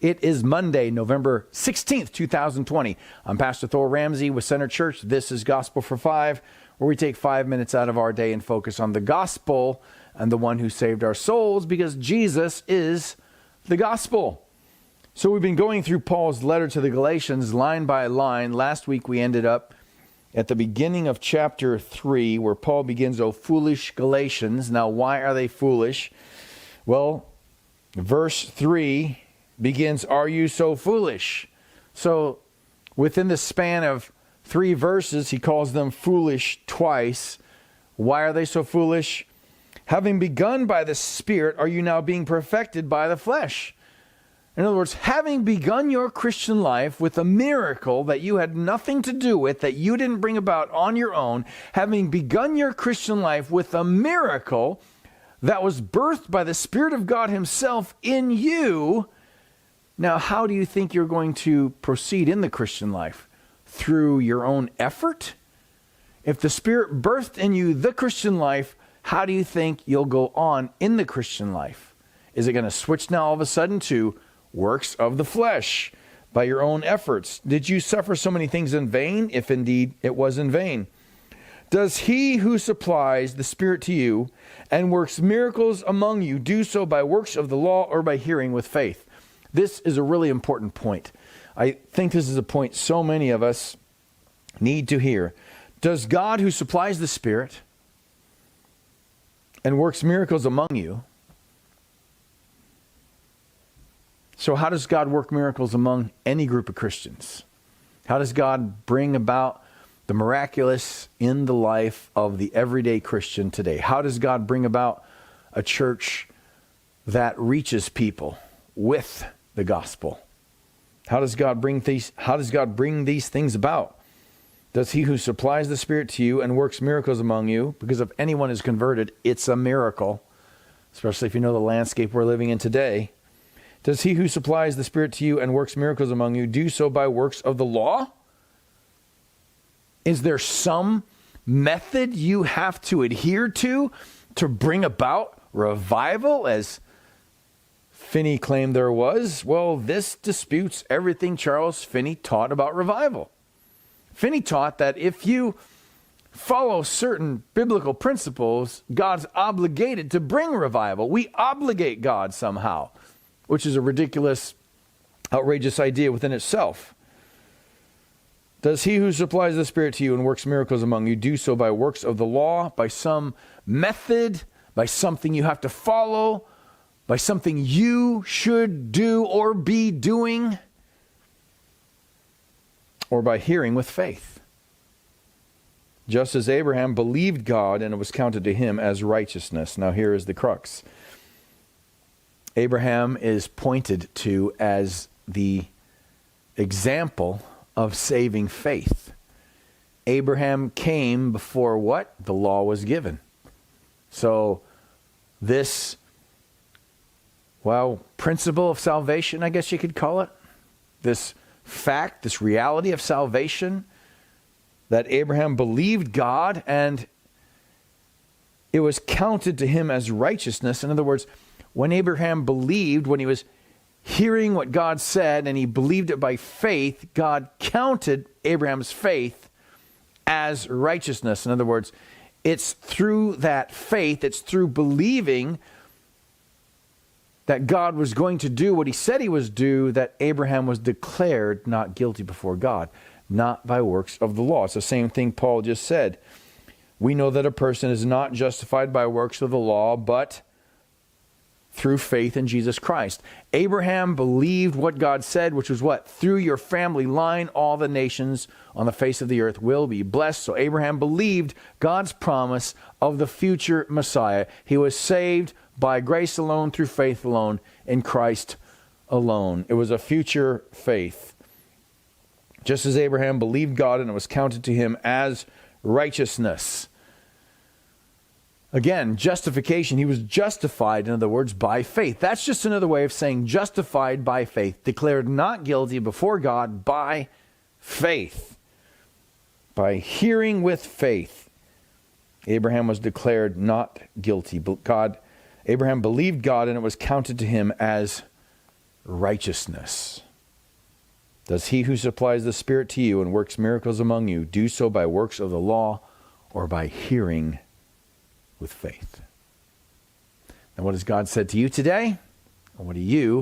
It is Monday, November 16th, 2020. I'm Pastor Thor Ramsey with Center Church. This is Gospel for Five, where we take 5 minutes out of our day and focus on the gospel and the one who saved our souls, because Jesus is the gospel. So we've been going through Paul's letter to the Galatians line by line. Last week we ended up at the beginning of chapter 3, where Paul begins, "O foolish Galatians." Now, why are they foolish? Well, verse 3 begins, "Are you so foolish?" So within the span of 3 verses, he calls them foolish twice. Why are they so foolish? "Having begun by the Spirit, are you now being perfected by the flesh?" In other words, having begun your Christian life with a miracle that you had nothing to do with, that you didn't bring about on your own, having begun your Christian life with a miracle that was birthed by the Spirit of God Himself in you, now how do you think you're going to proceed in the Christian life? Through your own effort? If the Spirit birthed in you the Christian life, how do you think you'll go on in the Christian life? Is it going to switch now all of a sudden to works of the flesh by your own efforts? Did you suffer so many things in vain, if indeed it was in vain? Does He who supplies the Spirit to you and works miracles among you do so by works of the law or by hearing with faith? This is a really important point. I think this is a point so many of us need to hear. Does God who supplies the Spirit and works miracles among you, so how does God work miracles among any group of Christians? How does God bring about the miraculous in the life of the everyday Christian today? How does God bring about a church that reaches people with the gospel? How does God bring these things about? Does He who supplies the Spirit to you and works miracles among you, because if anyone is converted, it's a miracle, especially if you know the landscape we're living in today. Does He who supplies the Spirit to you and works miracles among you do so by works of the law? Is there some method you have to adhere to bring about revival, as Finney claimed there was? Well, this disputes everything Charles Finney taught about revival. Finney taught that if you follow certain biblical principles, God's obligated to bring revival. We obligate God somehow, which is a ridiculous, outrageous idea within itself. Does He who supplies the Spirit to you and works miracles among you do so by works of the law, by some method, by something you have to follow, by something you should do or be doing, or by hearing with faith? Just as Abraham believed God and it was counted to him as righteousness. Now here is the crux. Abraham is pointed to as the example of saving faith. Abraham came before what? The law was given. So this, principle of salvation, I guess you could call it, this fact, this reality of salvation, that Abraham believed God and it was counted to him as righteousness. In other words, when Abraham believed, when he was hearing what God said and he believed it by faith, God counted Abraham's faith as righteousness. In other words, it's through that faith, it's through believing that God was going to do what He said He was do, that Abraham was declared not guilty before God, not by works of the law. It's the same thing Paul just said. We know that a person is not justified by works of the law, but through faith in Jesus Christ. Abraham believed what God said, which was what? Through your family line, all the nations on the face of the earth will be blessed. So Abraham believed God's promise of the future Messiah. He was saved by grace alone, through faith alone, in Christ alone. It was a future faith. Just as Abraham believed God and it was counted to him as righteousness. Again, justification. He was justified, in other words, by faith. That's just another way of saying justified by faith. Declared not guilty before God by faith. By hearing with faith. Abraham was declared not guilty. Abraham believed God and it was counted to him as righteousness. Does he who supplies the Spirit to you and works miracles among you do so by works of the law or by hearing with faith? And what has God said to you today? And what do you